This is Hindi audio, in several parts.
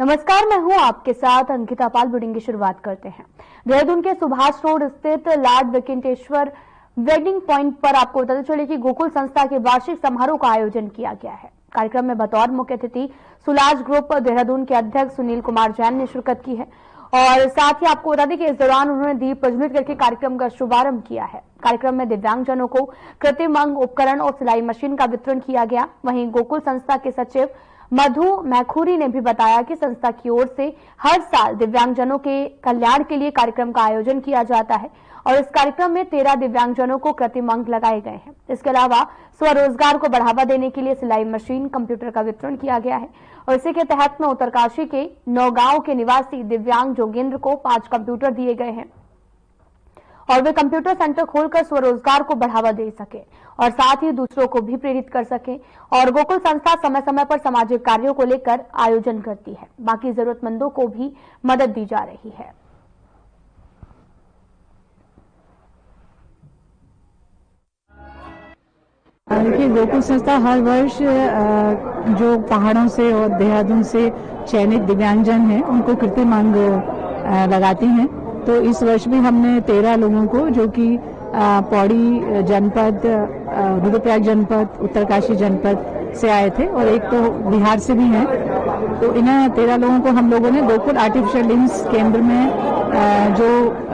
नमस्कार, मैं हूं आपके साथ अंकिता पाल। बुलेटिन की शुरुआत करते हैं। देहरादून के सुभाष रोड स्थित लॉर्ड वेंकटेश्वर वेडिंग पॉइंट पर आपको बताते चले कि गोकुल संस्था के वार्षिक समारोह का आयोजन किया गया है। कार्यक्रम में बतौर मुख्य अतिथि सुलाज ग्रुप देहरादून के अध्यक्ष सुनील कुमार जैन ने शिरकत की है और साथ ही आपको बता दें कि इस दौरान उन्होंने दीप प्रज्वलित करके कार्यक्रम का शुभारंभ किया है। कार्यक्रम में दिव्यांगजनों को कृत्रिम अंग उपकरण और सिलाई मशीन का वितरण किया गया। वहीं गोकुल संस्था के सचिव मधु मैखुरी ने भी बताया कि संस्था की ओर से हर साल दिव्यांगजनों के कल्याण के लिए कार्यक्रम का आयोजन किया जाता है और इस कार्यक्रम में 13 दिव्यांगजनों को कृत्रिम अंग लगाए गए हैं। इसके अलावा स्वरोजगार को बढ़ावा देने के लिए सिलाई मशीन, कंप्यूटर का वितरण किया गया है और इसी के तहत में उत्तरकाशी के नौगांव के निवासी दिव्यांग जोगेंद्र को 5 कंप्यूटर दिए गए हैं और वे कंप्यूटर सेंटर खोलकर स्वरोजगार को बढ़ावा दे सके और साथ ही दूसरों को भी प्रेरित कर सके। और गोकुल संस्था समय समय पर सामाजिक कार्यों को लेकर आयोजन करती है। बाकी जरूरतमंदों को भी मदद दी जा रही है। देखिए, गोकुल संस्था हर वर्ष जो पहाड़ों से और देहरादून से चयनित दिव्यांगजन हैं उनको कृत्रिम अंग लगाती हैं। तो इस वर्ष भी हमने 13 लोगों को, जो कि पौड़ी जनपद, रुद्रप्रयाग जनपद, उत्तरकाशी जनपद से आए थे और एक तो बिहार से भी हैं, तो इन 13 लोगों को हम लोगों ने गोकुल आर्टिफिशियल लिम्स केंद्र में जो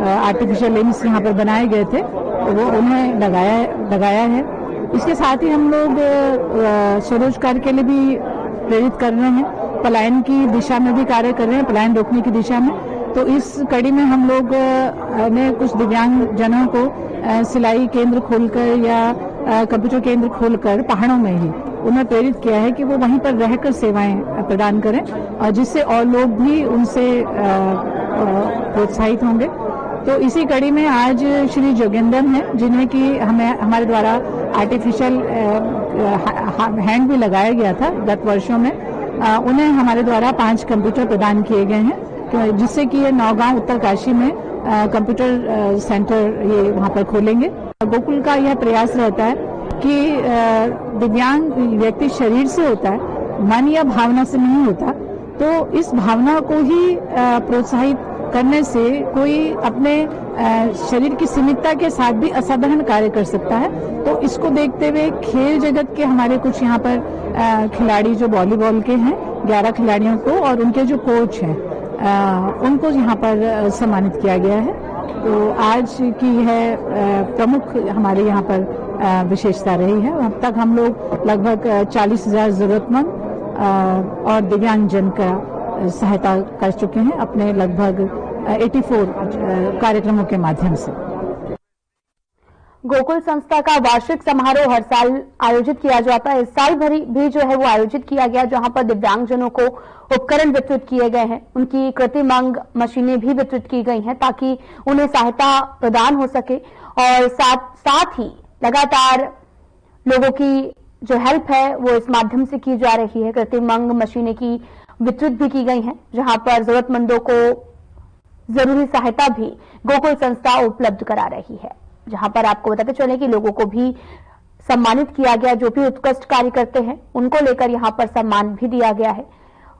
आर्टिफिशियल लिम्स यहाँ पर बनाए गए थे वो उन्हें लगाया है। इसके साथ ही हम लोग स्वरोजगार के लिए भी प्रेरित कर रहे हैं, पलायन की दिशा में भी कार्य कर रहे हैं, पलायन रोकने की दिशा में। तो इस कड़ी में हम लोग ने कुछ दिव्यांग जनों को सिलाई केंद्र खोलकर या कंप्यूटर केंद्र खोलकर पहाड़ों में ही उन्हें प्रेरित किया है कि वो वहीं पर रहकर सेवाएं प्रदान करें और जिससे और लोग भी उनसे प्रोत्साहित होंगे। तो इसी कड़ी में आज श्री जोगेंद्र हैं, जिन्हें कि हमारे द्वारा आर्टिफिशियल हैंड भी लगाया गया था गत वर्षों में, उन्हें हमारे द्वारा 5 कंप्यूटर प्रदान किए गए हैं, जिससे कि ये नौगांव उत्तरकाशी में कंप्यूटर सेंटर ये वहाँ पर खोलेंगे। गोकुल का यह प्रयास रहता है कि दिव्यांग व्यक्ति शरीर से होता है, मन या भावना से नहीं होता, तो इस भावना को ही प्रोत्साहित करने से कोई अपने शरीर की सीमितता के साथ भी असाधारण कार्य कर सकता है। तो इसको देखते हुए खेल जगत के हमारे कुछ यहाँ पर खिलाड़ी जो वॉलीबॉल के हैं, 11 खिलाड़ियों को और उनके जो कोच हैं उनको यहाँ पर सम्मानित किया गया है। तो आज की यह प्रमुख हमारे यहाँ पर विशेषता रही है। अब तक हम लोग लगभग 40,000 जरूरतमंद और दिव्यांगजन का सहायता कर चुके हैं अपने लगभग 84 कार्यक्रमों के माध्यम से। गोकुल संस्था का वार्षिक समारोह हर साल आयोजित किया जाता है। इस साल भी जो है वो आयोजित किया गया, जहां पर दिव्यांगजनों को उपकरण वितरित किए गए हैं, उनकी कृत्रिम अंग मशीनें भी वितरित की गई हैं ताकि उन्हें सहायता प्रदान हो सके और साथ ही लगातार लोगों की जो हेल्प है वो इस माध्यम से की जा रही है। कृत्रिम अंग मशीनें की वितरित भी की गई हैं, जहां पर जरूरतमंदों को जरूरी सहायता भी गोकुल संस्था उपलब्ध करा रही है। जहां पर आपको बताते चले कि लोगों को भी सम्मानित किया गया, जो भी उत्कृष्ट कार्य करते हैं उनको लेकर यहां पर सम्मान भी दिया गया है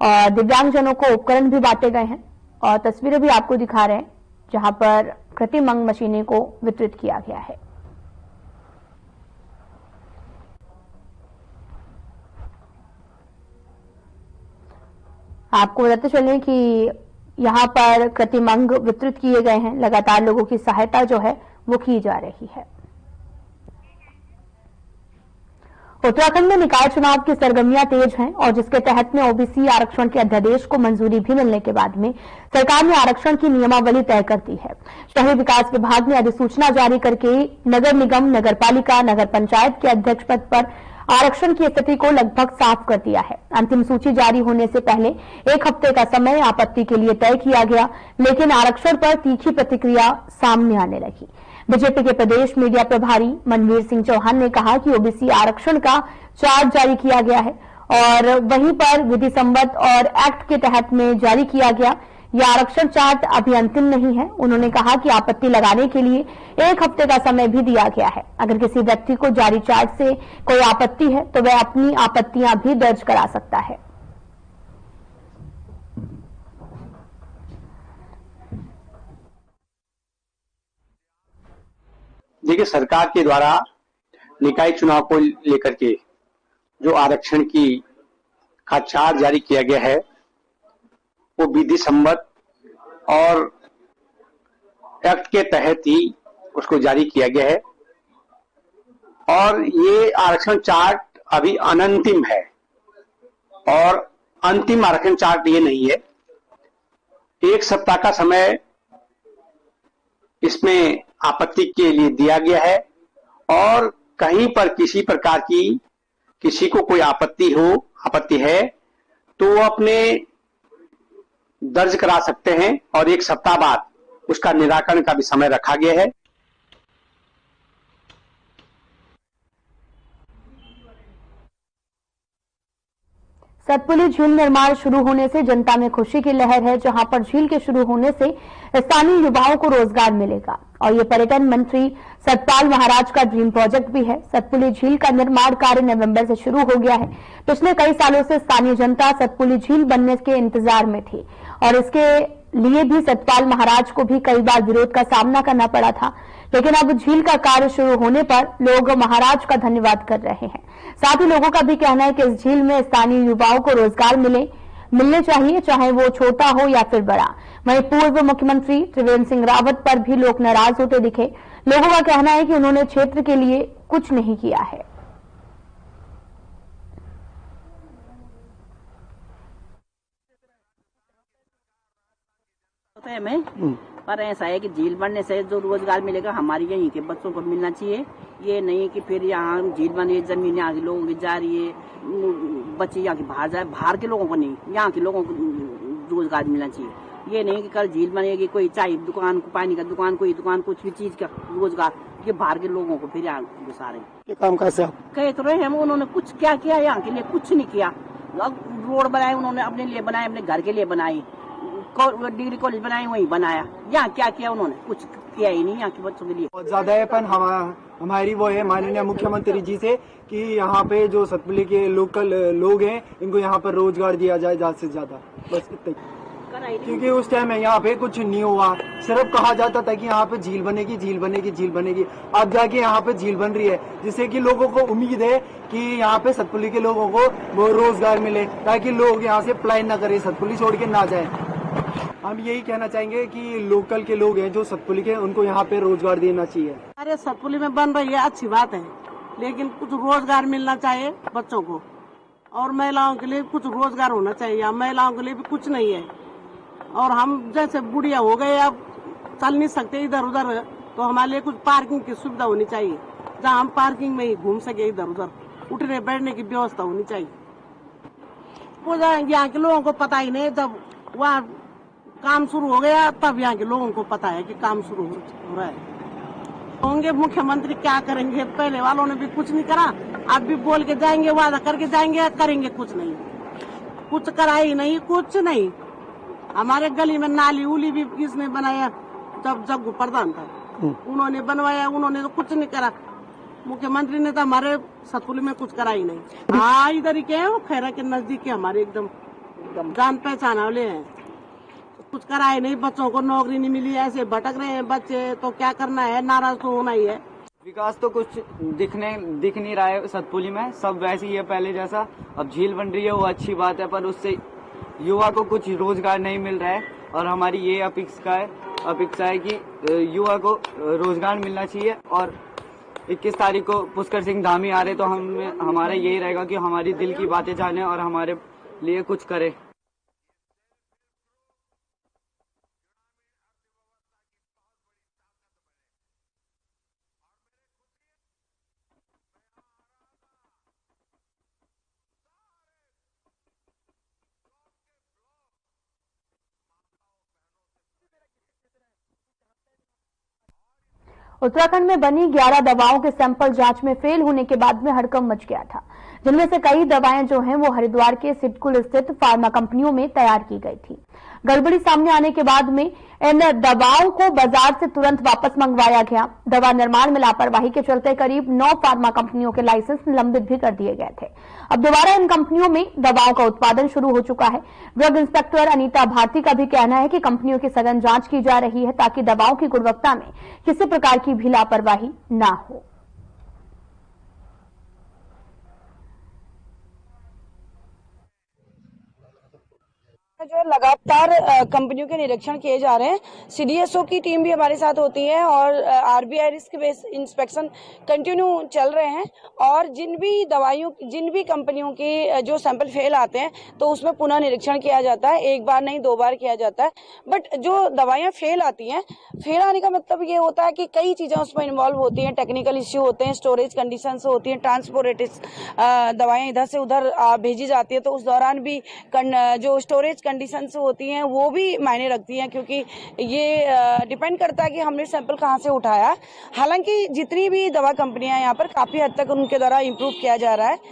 और दिव्यांगजनों को उपकरण भी बांटे गए हैं और तस्वीरें भी आपको दिखा रहे हैं जहां पर कृत्रिम अंग मशीनें को वितरित किया गया है। आपको बताते चलें कि यहाँ पर कृत्रिम अंग वितरित किए गए हैं, लगातार लोगों की सहायता जो है वो की जा रही है। उत्तराखंड में निकाय चुनाव की सरगर्मियां तेज हैं और जिसके तहत में ओबीसी आरक्षण के अध्यादेश को मंजूरी भी मिलने के बाद में सरकार ने आरक्षण की नियमावली तय कर दी है। शहरी विकास विभाग ने अधिसूचना जारी करके नगर निगम, नगर पालिका, नगर पंचायत के अध्यक्ष पद पर आरक्षण की स्थिति को लगभग साफ कर दिया है। अंतिम सूची जारी होने से पहले 1 हफ्ते का समय आपत्ति के लिए तय किया गया, लेकिन आरक्षण पर तीखी प्रतिक्रिया सामने आने लगी। बीजेपी के प्रदेश मीडिया प्रभारी मनवीर सिंह चौहान ने कहा कि ओबीसी आरक्षण का चार्ट जारी किया गया है और वहीं पर विधि संबद्ध और एक्ट के तहत में जारी किया गया। यह आरक्षण चार्ट अभी अंतिम नहीं है। उन्होंने कहा कि आपत्ति लगाने के लिए 1 हफ्ते का समय भी दिया गया है। अगर किसी व्यक्ति को जारी चार्ट से कोई आपत्ति है तो वह अपनी आपत्तियां भी दर्ज करा सकता है। देखिए, सरकार के द्वारा निकाय चुनाव को लेकर के जो आरक्षण का चार्ट जारी किया गया है वो विधि सम्मत और एक्ट के तहत ही उसको जारी किया गया है और ये आरक्षण चार्ट अभी अनंतिम है और अंतिम आरक्षण चार्ट ये नहीं है। 1 सप्ताह का समय इसमें आपत्ति के लिए दिया गया है और कहीं पर किसी प्रकार की किसी को कोई आपत्ति है तो वो अपने दर्ज करा सकते हैं और 1 सप्ताह बाद उसका निराकरण का भी समय रखा गया है। सतपुली झील निर्माण शुरू होने से जनता में खुशी की लहर है, जहां पर झील के शुरू होने से स्थानीय युवाओं को रोजगार मिलेगा और ये पर्यटन मंत्री सतपाल महाराज का ड्रीम प्रोजेक्ट भी है। सतपुली झील का निर्माण कार्य नवंबर से शुरू हो गया है। पिछले कई सालों से स्थानीय जनता सतपुली झील बनने के इंतजार में थी और इसके लिए भी सतपाल महाराज को भी कई बार विरोध का सामना करना पड़ा था, लेकिन अब झील का कार्य शुरू होने पर लोग महाराज का धन्यवाद कर रहे हैं। साथ ही लोगों का भी कहना है कि इस झील में स्थानीय युवाओं को रोजगार मिलने चाहिए, चाहे वो छोटा हो या फिर बड़ा। वहीं पूर्व मुख्यमंत्री त्रिवेंद्र सिंह रावत पर भी लोग नाराज होते दिखे। लोगों का कहना है कि उन्होंने क्षेत्र के लिए कुछ नहीं किया है। पर ऐसा है कि झील बनने से जो रोजगार मिलेगा हमारी यहीं के बच्चों को मिलना चाहिए। ये नहीं कि फिर यहाँ झील बनी जमीन यहाँ के लोगों की जा रही है, बच्चे यहाँ के बाहर जाए, बाहर के लोगों को नहीं, यहाँ के लोगों को रोजगार मिलना चाहिए। ये नहीं कि कल झील बनेगी कोई चाय दुकान, पानी का दुकान, कोई दुकान, कुछ भी चीज का रोजगार, ये बाहर के लोगों को फिर यहाँ घुसा रहे। ये काम कैसे कह तो रहे हम, उन्होंने कुछ क्या किया यहाँ के लिए? कुछ नहीं किया। रोड बनाए उन्होंने अपने लिए बनाए, अपने घर के लिए बनाई, डिग्री कॉलेज बनाए वहीं बनाया। यहाँ क्या किया उन्होंने? कुछ किया ही नहीं यहाँ के बच्चों के लिए। बहुत ज्यादा है, पर हमारी वो है माननीय मुख्यमंत्री जी से कि यहाँ पे जो सतपुली के लोकल लोग हैं इनको यहाँ पर रोजगार दिया जाए ज्यादा से ज्यादा, बस इतना। क्योंकि उस टाइम में यहाँ पे कुछ नहीं हुआ, सिर्फ कहा जाता था कि यहाँ पे झील बनेगी, झील बनेगी, झील बनेगी। अब जाके यहाँ पे झील बन रही है, जिससे कि लोगों को उम्मीद है कि यहाँ पे सतपुली के लोगों को वो रोजगार मिले, ताकि लोग यहाँ से पलायन न करें, सतपुली छोड़ के ना जाए। हम यही कहना चाहेंगे कि लोकल के लोग हैं जो सतपुली के, उनको यहाँ पे रोजगार देना चाहिए। अरे सतपुली में बन रही है अच्छी बात है, लेकिन कुछ रोजगार मिलना चाहिए बच्चों को और महिलाओं के लिए कुछ रोजगार होना चाहिए। यहाँ महिलाओं के लिए भी कुछ नहीं है और हम जैसे बुढ़िया हो गए, अब चल नहीं सकते इधर उधर, तो हमारे लिए कुछ पार्किंग की सुविधा होनी चाहिए, जहाँ हम पार्किंग में ही घूम सके, इधर उधर उठने बैठने की व्यवस्था होनी चाहिए। वो यहाँ के लोगों को पता ही नहीं, जब वहाँ काम शुरू हो गया तब यहाँ के लोगों को पता है कि काम शुरू हो रहा है। होंगे मुख्यमंत्री क्या करेंगे? पहले वालों ने भी कुछ नहीं करा, अब भी बोल के जाएंगे, वादा करके जाएंगे, करेंगे कुछ नहीं, कुछ करा ही नहीं, कुछ नहीं। हमारे गली में नाली उली भी किसने बनाया? जब जग्गू प्रधान था उन्होंने बनवाया, उन्होंने तो कुछ नहीं करा। मुख्यमंत्री ने तो हमारे सतपुली में कुछ करा ही नहीं। हाँ, इधर ही के हैं, वो खैरा के नजदीक के हमारे एकदम जान पहचान वाले हैं। कुछ करा ही नहीं, बच्चों को नौकरी नहीं मिली, ऐसे भटक रहे हैं बच्चे, तो क्या करना है? नाराज तो होना ही है। विकास तो कुछ दिख नहीं रहा है सतपुली में, सब वैसे ही है पहले जैसा। अब झील बन रही है वो अच्छी बात है, पर उससे युवा को कुछ रोजगार नहीं मिल रहा है और हमारी ये अपेक्षा है कि युवा को रोजगार मिलना चाहिए। और 21 तारीख को पुष्कर सिंह धामी आ रहे, तो हमारा यही रहेगा कि हमारी दिल की बातें जाने और हमारे लिए कुछ करे। उत्तराखंड में बनी 11 दवाओं के सैंपल जांच में फेल होने के बाद में हड़कंप मच गया था, जिनमें से कई दवाएं जो हैं वो हरिद्वार के सिडकुल स्थित फार्मा कंपनियों में तैयार की गई थी। गड़बड़ी सामने आने के बाद में इन दवाओं को बाजार से तुरंत वापस मंगवाया गया। दवा निर्माण में लापरवाही के चलते करीब 9 फार्मा कंपनियों के लाइसेंस निलंबित भी कर दिए गए थे। अब दोबारा इन कंपनियों में दवाओं का उत्पादन शुरू हो चुका है। ड्रग इंस्पेक्टर अनीता भारती का भी कहना है कि कंपनियों की सघन जांच की जा रही है ताकि दवाओं की गुणवत्ता में किसी प्रकार की भी लापरवाही ना हो। जो है लगातार कंपनियों के निरीक्षण किए जा रहे हैं। सीडीएसओ की टीम भी हमारे साथ होती है और RBI risk based inspection continue चल रहे हैं और जिन भी कंपनियों के जो सैंपल फेल आते हैं तो उसमें पुनः निरीक्षण किया जाता है। एक बार नहीं 2 बार किया जाता है। बट जो दवाइयां फेल आती हैं, फेल आने का मतलब ये होता है कि कई चीजें उसमें इन्वॉल्व होती हैं, टेक्निकल इश्यू होते हैं, स्टोरेज कंडीशन होती हैं, ट्रांसपोर्टेड दवाएं इधर से उधर भेजी जाती है तो उस दौरान भी जो स्टोरेज कंडीशंस होती हैं वो भी मायने रखती हैं, क्योंकि ये डिपेंड करता है कि हमने सैंपल कहाँ से उठाया। हालांकि जितनी भी दवा कंपनियां यहाँ पर काफी हद तक उनके द्वारा इम्प्रूव किया जा रहा है।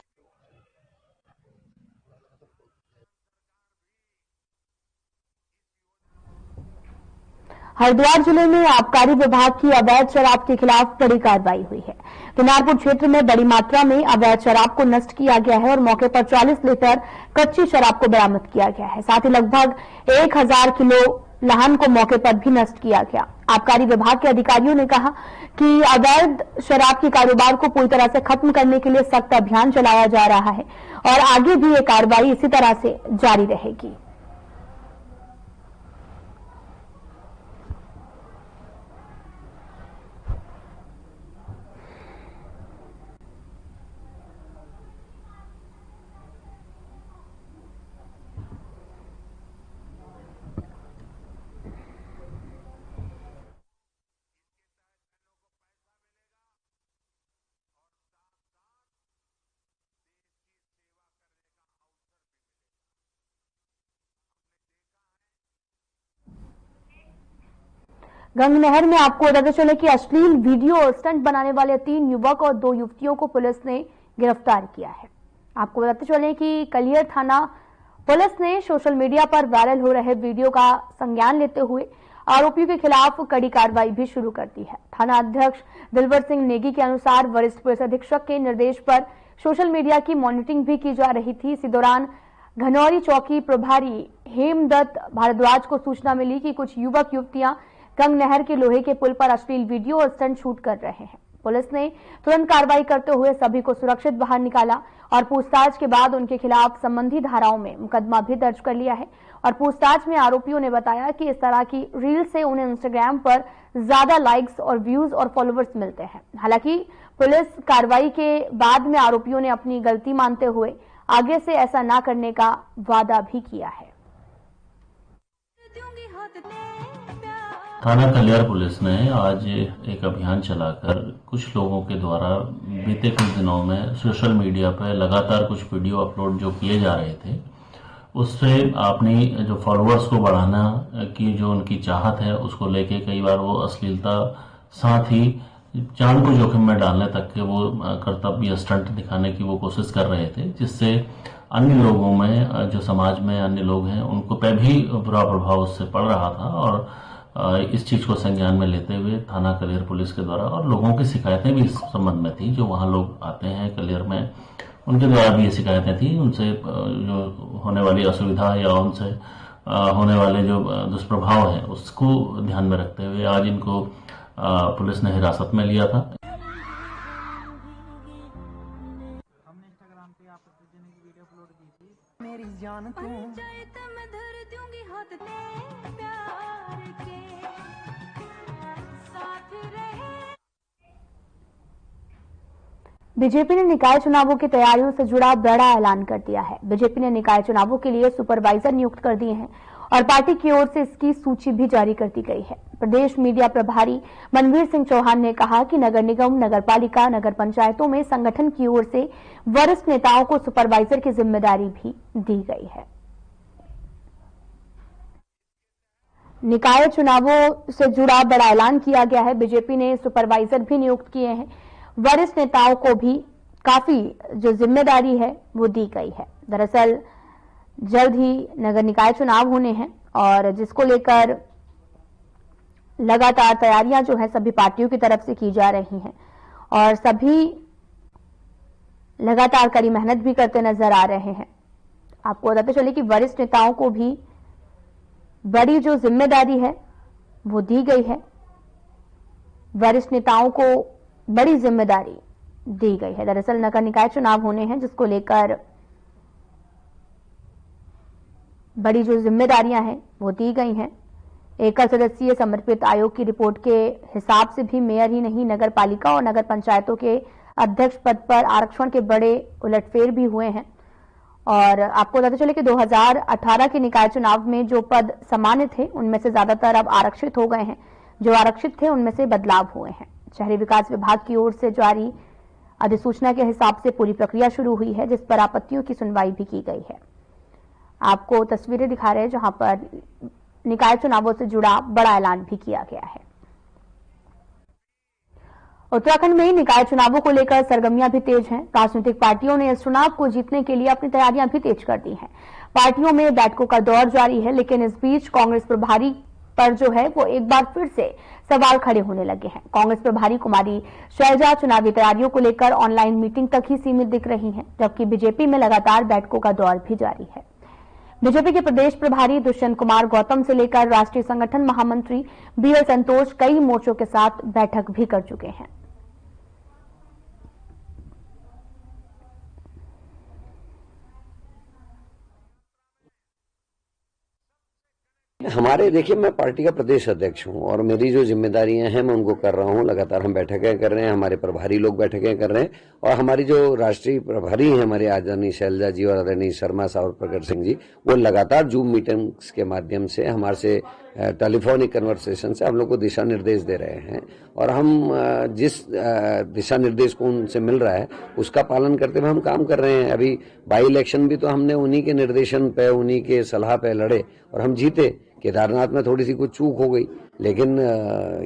हरिद्वार जिले में आबकारी विभाग की अवैध शराब के खिलाफ बड़ी कार्रवाई हुई है। किनारपुर क्षेत्र में बड़ी मात्रा में अवैध शराब को नष्ट किया गया है और मौके पर 40 लीटर कच्ची शराब को बरामद किया गया है। साथ ही लगभग 1000 किलो लाहन को मौके पर भी नष्ट किया गया। आबकारी विभाग के अधिकारियों ने कहा कि अवैध शराब के कारोबार को पूरी तरह से खत्म करने के लिए सख्त अभियान चलाया जा रहा है और आगे भी ये कार्रवाई इसी तरह से जारी रहेगी। गंगनहर में आपको बताते चले कि अश्लील वीडियो और स्टंट बनाने वाले 3 युवक और 2 युवतियों को पुलिस ने गिरफ्तार किया है। आपको बताते चले कि कलियर थाना पुलिस ने सोशल मीडिया पर वायरल हो रहे वीडियो का संज्ञान लेते हुए आरोपियों के खिलाफ कड़ी कार्रवाई भी शुरू कर दी है। थाना अध्यक्ष दिलवर सिंह नेगी के अनुसार वरिष्ठ पुलिस अधीक्षक के निर्देश पर सोशल मीडिया की मॉनिटरिंग भी की जा रही थी। इसी दौरान घनौरी चौकी प्रभारी हेमदत्त भारद्वाज को सूचना मिली कि कुछ युवक युवतियां गंगनहर के लोहे के पुल पर अश्लील वीडियो और स्टंट शूट कर रहे हैं। पुलिस ने तुरंत कार्रवाई करते हुए सभी को सुरक्षित बाहर निकाला और पूछताछ के बाद उनके खिलाफ संबंधी धाराओं में मुकदमा भी दर्ज कर लिया है। और पूछताछ में आरोपियों ने बताया कि इस तरह की रील से उन्हें इंस्टाग्राम पर ज्यादा लाइक्स और व्यूज और फॉलोवर्स मिलते हैं। हालांकि पुलिस कार्रवाई के बाद में आरोपियों ने अपनी गलती मानते हुए आगे से ऐसा न करने का वादा भी किया है। थाना कलियर पुलिस ने आज एक अभियान चलाकर कुछ लोगों के द्वारा बीते कुछ दिनों में सोशल मीडिया पर लगातार कुछ वीडियो अपलोड जो किए जा रहे थे, उससे अपनी जो फॉलोअर्स को बढ़ाना की जो उनकी चाहत है उसको लेके कई बार वो अश्लीलता, साथ ही जान को जोखिम में डालने तक के वो कर्तव्य स्टंट दिखाने की वो कोशिश कर रहे थे, जिससे अन्य लोगों में जो समाज में अन्य लोग हैं उनको पे भी बुरा प्रभाव उससे पड़ रहा था। और इस चीज को संज्ञान में लेते हुए थाना कलियर पुलिस के द्वारा और लोगों की शिकायतें भी इस संबंध में थी, जो वहां लोग आते हैं कलियर में, उनके द्वारा भी ये शिकायतें थी, उनसे जो होने वाली असुविधा या उनसे होने वाले जो दुष्प्रभाव है उसको ध्यान में रखते हुए आज इनको पुलिस ने हिरासत में लिया था। हमने इंस्टाग्राम पे आपत्तिजनक वीडियो अपलोड की थी। मेरी जान तू बीजेपी ने निकाय चुनावों की तैयारियों से जुड़ा बड़ा ऐलान कर दिया है। बीजेपी ने निकाय चुनावों के लिए सुपरवाइजर नियुक्त कर दिए हैं और पार्टी की ओर से इसकी सूची भी जारी कर दी गई है। प्रदेश मीडिया प्रभारी मनवीर सिंह चौहान ने कहा कि नगर निगम, नगर पालिका, नगर पंचायतों में संगठन की ओर से वरिष्ठ नेताओं को सुपरवाइजर की जिम्मेदारी भी दी गई है। निकाय चुनावों से जुड़ा बड़ा ऐलान किया गया है। बीजेपी ने सुपरवाइजर भी नियुक्त किए हैं। वरिष्ठ नेताओं को भी काफी जो जिम्मेदारी है वो दी गई है। दरअसल जल्द ही नगर निकाय चुनाव होने हैं और जिसको लेकर लगातार तैयारियां जो है सभी पार्टियों की तरफ से की जा रही हैं और सभी लगातार कड़ी मेहनत भी करते नजर आ रहे हैं। आपको बताते चले कि वरिष्ठ नेताओं को भी बड़ी जो जिम्मेदारी है वो दी गई है। वरिष्ठ नेताओं को बड़ी जिम्मेदारी दी गई है। दरअसल नगर निकाय चुनाव होने हैं जिसको लेकर बड़ी जो जिम्मेदारियां हैं वो दी गई हैं। एकल सदस्यीय समर्पित आयोग की रिपोर्ट के हिसाब से भी मेयर ही नहीं नगर पालिका और नगर पंचायतों के अध्यक्ष पद पर आरक्षण के बड़े उलटफेर भी हुए हैं। और आपको बताते चले कि 2018 के निकाय चुनाव में जो पद सामान्य थे उनमें से ज्यादातर अब आरक्षित हो गए हैं। जो आरक्षित थे उनमें से बदलाव हुए हैं। शहरी विकास विभाग की ओर से जारी अधिसूचना के हिसाब से पूरी प्रक्रिया शुरू हुई है जिस पर आपत्तियों की सुनवाई भी की गई है। आपको तस्वीरें दिखा रहे हैं जहां पर निकाय चुनावों से जुड़ा बड़ा ऐलान भी किया गया है। उत्तराखंड में निकाय चुनावों को लेकर सरगर्मियां भी तेज हैं। राजनीतिक पार्टियों ने इस चुनाव को जीतने के लिए अपनी तैयारियां भी तेज कर दी हैं। पार्टियों में बैठकों का दौर जारी है, लेकिन इस बीच कांग्रेस प्रभारी पर जो है वो एक बार फिर से सवाल खड़े होने लगे हैं। कांग्रेस प्रभारी कुमारी शैलजा चुनावी तैयारियों को लेकर ऑनलाइन मीटिंग तक ही सीमित दिख रही हैं, जबकि बीजेपी में लगातार बैठकों का दौर भी जारी है। बीजेपी के प्रदेश प्रभारी दुष्यंत कुमार गौतम से लेकर राष्ट्रीय संगठन महामंत्री बीएल संतोष कई मोर्चों के साथ बैठक भी कर चुके हैं। हमारे देखिए, मैं पार्टी का प्रदेश अध्यक्ष हूं और मेरी जो जिम्मेदारियां हैं मैं उनको कर रहा हूं। लगातार हम बैठकें कर रहे हैं, हमारे प्रभारी लोग बैठकें कर रहे हैं और हमारी जो राष्ट्रीय प्रभारी हैं हमारे आदरणीय शैलजा जी और आदरणीय शर्मा साहब प्रकट सिंह जी, वो लगातार जूम मीटिंग्स के माध्यम से हमारे से टेलीफोनिक कन्वर्सेशन से हम लोग को दिशा निर्देश दे रहे हैं और हम जिस दिशा निर्देश को उनसे मिल रहा है उसका पालन करते हुए हम काम कर रहे हैं। अभी बाई इलेक्शन भी तो हमने उन्हीं के निर्देशन पे, उन्हीं के सलाह पे लड़े और हम जीते। केदारनाथ में थोड़ी सी कुछ चूक हो गई, लेकिन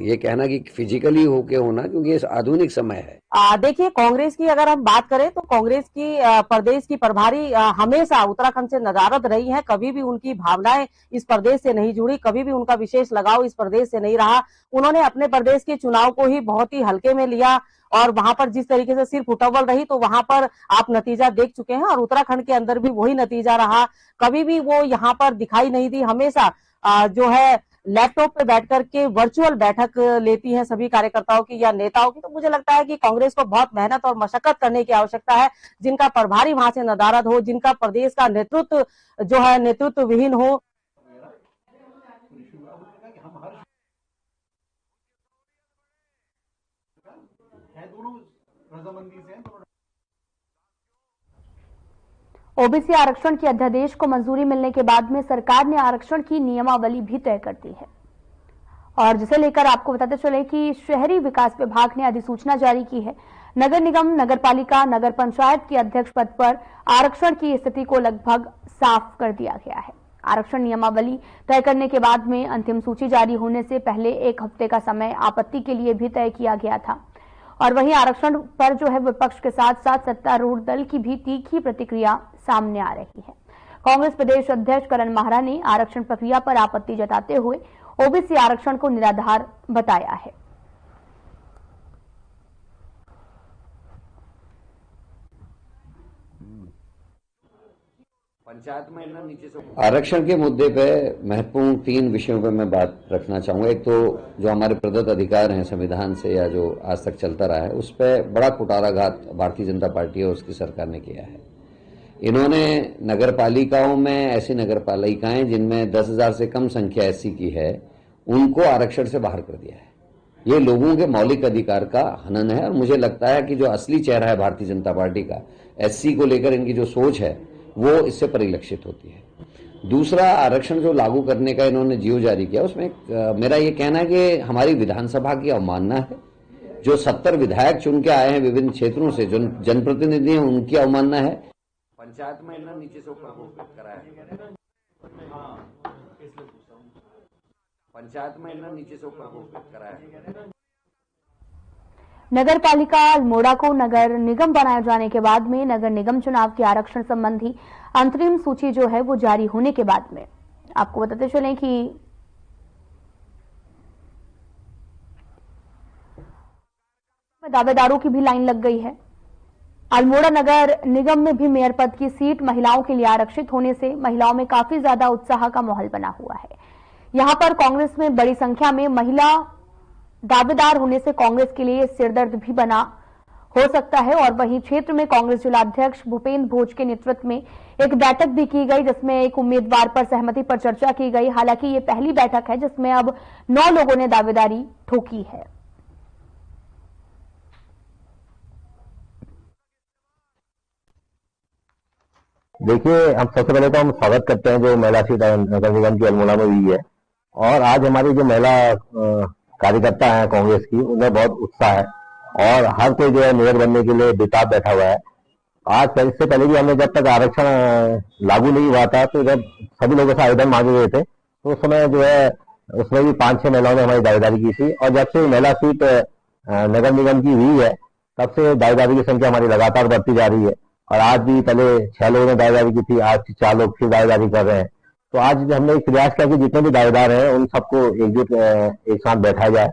ये कहना कि फिजिकली होके होना, क्योंकि ये आधुनिक समय है। देखिए, कांग्रेस की अगर हम बात करें तो कांग्रेस की प्रदेश की प्रभारी हमेशा उत्तराखंड से नदारद रही हैं। कभी भी उनकी भावनाएं इस प्रदेश से नहीं जुड़ी, कभी भी उनका विशेष लगाव इस प्रदेश से नहीं रहा। उन्होंने अपने प्रदेश के चुनाव को ही बहुत ही हल्के में लिया और वहां पर जिस तरीके से सिर्फ उठवल रही तो वहां पर आप नतीजा देख चुके हैं और उत्तराखंड के अंदर भी वही नतीजा रहा। कभी भी वो यहाँ पर दिखाई नहीं दी। हमेशा जो है लैपटॉप पे बैठ करके वर्चुअल बैठक लेती हैं सभी कार्यकर्ताओं की या नेताओं की। तो मुझे लगता है कि कांग्रेस को बहुत मेहनत और मशक्कत करने की आवश्यकता है। जिनका प्रभारी वहां से नदारद हो, जिनका प्रदेश का नेतृत्व जो है नेतृत्व विहीन हो। ओबीसी आरक्षण की अध्यादेश को मंजूरी मिलने के बाद में सरकार ने आरक्षण की नियमावली भी तय कर दी है और जिसे लेकर आपको बताते चले कि शहरी विकास विभाग ने अधिसूचना जारी की है। नगर निगम, नगर पालिका, नगर पंचायत के अध्यक्ष पद पर आरक्षण की स्थिति को लगभग साफ कर दिया गया है। आरक्षण नियमावली तय करने के बाद में अंतिम सूची जारी होने से पहले 1 हफ्ते का समय आपत्ति के लिए भी तय किया गया था और वहीं आरक्षण पर जो है विपक्ष के साथ साथ सत्तारूढ़ दल की भी तीखी प्रतिक्रिया सामने आ रही है। कांग्रेस प्रदेश अध्यक्ष करण माहरा ने आरक्षण प्रक्रिया पर आपत्ति जताते हुए ओबीसी आरक्षण को निराधार बताया है। पंचायत में नीचे से आरक्षण के मुद्दे पे महत्वपूर्ण 3 विषयों पे मैं बात रखना चाहूंगा। एक तो जो हमारे प्रदत्त अधिकार हैं संविधान से या जो आज तक चलता रहा है, उस पे बड़ा कुटाराघात भारतीय जनता पार्टी और उसकी सरकार ने किया है। इन्होंने नगर पालिकाओं में ऐसी नगर पालिकाएं जिनमें 10,000 से कम संख्या एससी की है, उनको आरक्षण से बाहर कर दिया है। ये लोगों के मौलिक अधिकार का हनन है और मुझे लगता है कि जो असली चेहरा है भारतीय जनता पार्टी का, एससी को लेकर इनकी जो सोच है वो इससे परिलक्षित होती है। दूसरा, आरक्षण जो लागू करने का इन्होंने जीवो जारी किया, उसमें मेरा ये कहना है कि हमारी विधानसभा की अवमानना है। जो 70 विधायक चुन के आए हैं विभिन्न क्षेत्रों से, जो जनप्रतिनिधि हैं, उनकी अवमानना है। पंचायत में नीचे से ऊपर कराया, पंचायत में नीचे से ऊपर कराया। नगर पालिका अल्मोड़ा को नगर निगम बनाए जाने के बाद में नगर निगम चुनाव के आरक्षण संबंधी अंतरिम सूची जो है वो जारी होने के बाद में आपको बताते चलें कि दावेदारों की भी लाइन लग गई है। अल्मोड़ा नगर निगम में भी मेयर पद की सीट महिलाओं के लिए आरक्षित होने से महिलाओं में काफी ज्यादा उत्साह का माहौल बना हुआ है। यहां पर कांग्रेस में बड़ी संख्या में महिला दावेदार होने से कांग्रेस के लिए सिरदर्द भी बना हो सकता है। और वहीं क्षेत्र में कांग्रेस जिलाध्यक्ष भूपेंद्र भोज के नेतृत्व में एक बैठक भी की गई, जिसमें एक उम्मीदवार पर सहमति पर चर्चा की गई। हालांकि ये पहली बैठक है जिसमें अब 9 लोगों ने दावेदारी ठोकी है। देखिए, हम सबसे पहले तो हम स्वागत करते हैं जो महिला सीट नगर निगम की अल्मोड़ा में हुई है। और आज हमारी जो महिला कार्यकर्ता हैं कांग्रेस की, उनमें बहुत उत्साह है और हर कोई जो है मेयर बनने के लिए बेताब बैठा हुआ है। आज इससे पहले भी हमने जब तक आरक्षण लागू नहीं हुआ था तो जब सभी लोगों से आवेदन मांगे गए थे तो उस समय जो है उसमें भी 5-6 महिलाओं ने हमारी दावेदारी की थी। और जब से महिला सीट नगर निगम की हुई है तब से दावेदारी की संख्या हमारी लगातार बढ़ती जा रही है। और आज भी पहले 6 लोगों ने दावेदारी की थी, आज 4 लोग फिर दावेदारी कर रहे हैं। तो आज हमने एक प्रयास किया कि जितने भी दावेदार हैं उन सबको एकजुट एक साथ बैठाया जाए।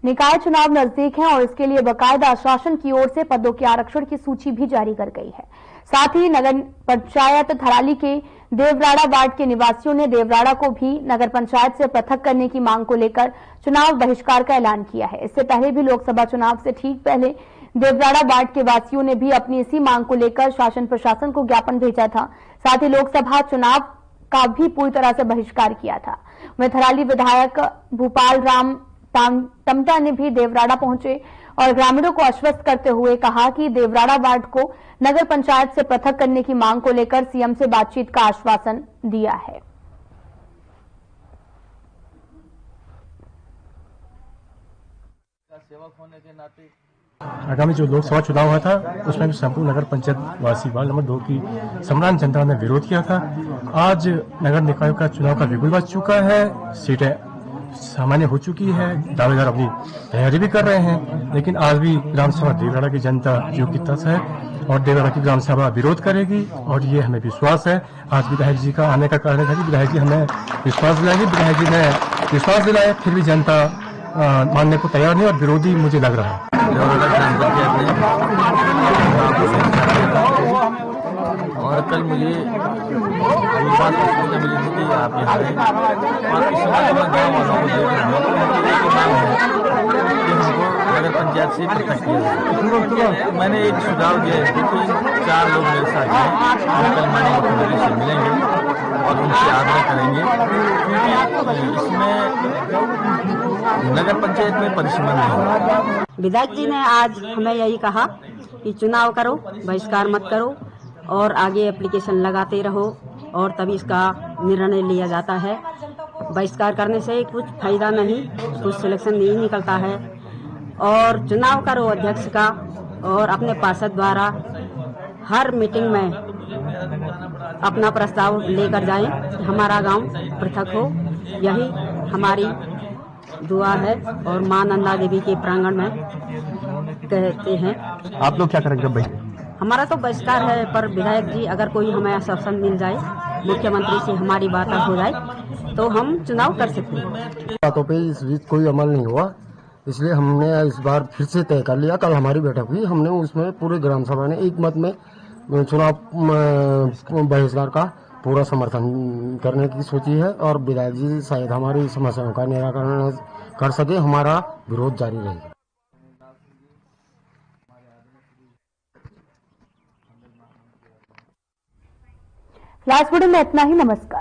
निकाय चुनाव नजदीक है और इसके लिए बाकायदा शासन की ओर से पदों के आरक्षण की सूची भी जारी कर गई है। साथ ही नगर पंचायत थराली के देवराड़ा वार्ड के निवासियों ने देवराड़ा को भी नगर पंचायत से पृथक करने की मांग को लेकर चुनाव बहिष्कार का ऐलान किया है। इससे पहले भी लोकसभा चुनाव से ठीक पहले देवराड़ा वार्ड के वासियों ने भी अपनी इसी मांग को लेकर शासन प्रशासन को ज्ञापन भेजा था। साथ ही लोकसभा चुनाव का भी पूरी तरह से बहिष्कार किया था। वहीं थराली विधायक भूपाल राम टमटा ने भी देवराड़ा पहुंचे और ग्रामीणों को आश्वस्त करते हुए कहा कि देवराड़ा वार्ड को नगर पंचायत से पृथक करने की मांग को लेकर सीएम से बातचीत का आश्वासन दिया है। आगामी जो लोकसभा चुनाव हुआ था उसमें भी संपूर्ण नगर पंचायत वासी वार्ड नंबर 2 की सम्रान जनता ने विरोध किया था। आज नगर निकाय का चुनाव का बिगुल बज चुका है, सीटें सामान्य हो चुकी है, दावेदार अपनी तैयारी भी कर रहे हैं। लेकिन आज भी ग्राम सभा देवराड़ा की जनता जो कि तस है और देवराड़ा की ग्राम सभा विरोध करेगी और ये हमें विश्वास है। आज विधायक जी का आने का कारण है कि विधायक जी हमें विश्वास दिलाएंगे। विधायक जी ने विश्वास दिलाया, फिर भी जनता मानने को तैयार नहीं और विरोधी मुझे लग रहा है। और कल मुझे बात मिली थी कि आप यहाँ और इस समय मैं गाँव वालों को देख रहा हूँ कि हमको नगर पंचायत से पृथक किया जाए। मैंने एक सुझाव दिया है कि 4 लोग मेरे साथ हैं, कल मैंने मुख्यमंत्री से मिलेंगे और उनसे आग्रह करेंगे क्योंकि इसमें नगर पंचायत में परिसीमन नहीं होगा। विधायक जी ने आज हमें यही कहा कि चुनाव करो, बहिष्कार मत करो और आगे एप्लीकेशन लगाते रहो और तभी इसका निर्णय लिया जाता है। बहिष्कार करने से कुछ फायदा नहीं, कुछ सिलेक्शन नहीं निकलता है। और चुनाव करो अध्यक्ष का और अपने पार्षद द्वारा हर मीटिंग में अपना प्रस्ताव लेकर जाएं, हमारा गांव पृथक हो, यही हमारी दुआ है। और मां नंदा देवी के प्रांगण में कहते हैं। आप लोग क्या करेंगे भाई? हमारा तो बहिष्कार है, पर विधायक जी अगर कोई हमें आश्वासन मिल जाए, मुख्यमंत्री से हमारी बात हो जाए तो हम चुनाव कर सकते हैं। बातों पे इस बीच कोई अमल नहीं हुआ, इसलिए हमने इस बार फिर से तय कर लिया। कल हमारी बैठक हुई, हमने उसमें पूरे ग्राम सभा ने एक मत में चुनाव बहिष्कार का पूरा समर्थन करने की सोची है और विधायक जी शायद हमारी समस्याओं का निराकरण कर सके, हमारा विरोध जारी रहेगा। लास्ट वीडियो में इतना ही। नमस्कार।